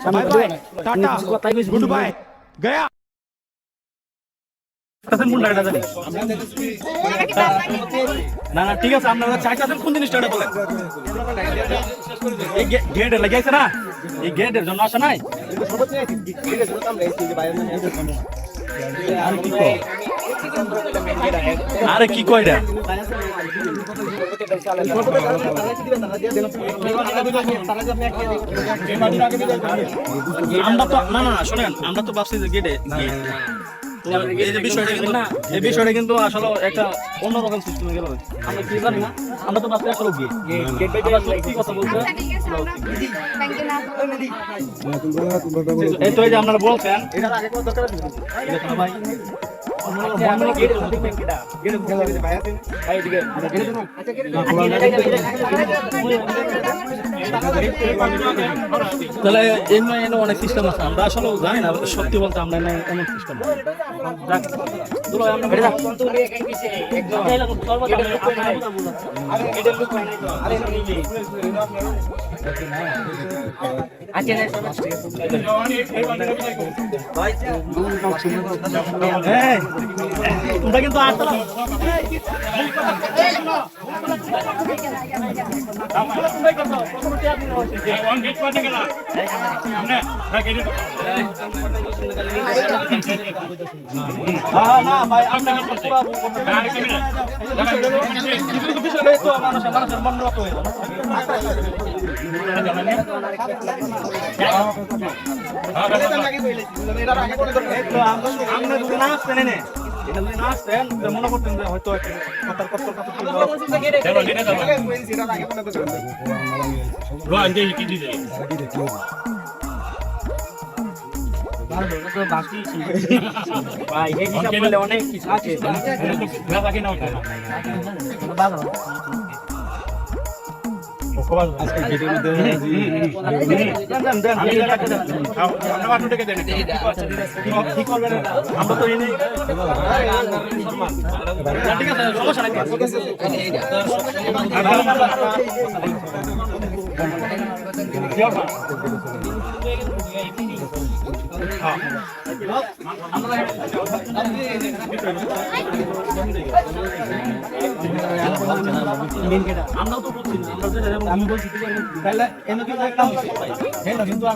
bye bye tata good bye गया না না ঠিক আছে আপনারা চাইতেছেন কোন জিনিসটা এটা বলেন এই গেটে লেগে আছে না এই গেটের জন্য আসে নাই আরে কি কয় এটা আমরা তো না না শোনেন আমরা তো ভাবছি যে গেটে এই বিষয়টা কিন্তু আসলে একটা অন্যরকম সিস্টেম হয়ে গেল আমরা কি জানি না আমরা তো ভাবছি আসলে কথা বলতে এই তো এই যে আপনারা বলছেন ভাই তাহলে এমনি অনেক সিস্টেম আছে আমরা আসলে জানি না সত্যি বলতে আমরা এমন সিস্টেম তোমরা কিন্তু মানুষের মন রক্ত হয়ে মনে করতেন যে হয়তো অনেক কিছু আছে আজকে গেটের মধ্যে আমরা তো এনে ঠিক আছে সমস্যা নাই আমরাও তো বলছি আমি বলছি তাহলে এনে কিন্তু একটা কিন্তু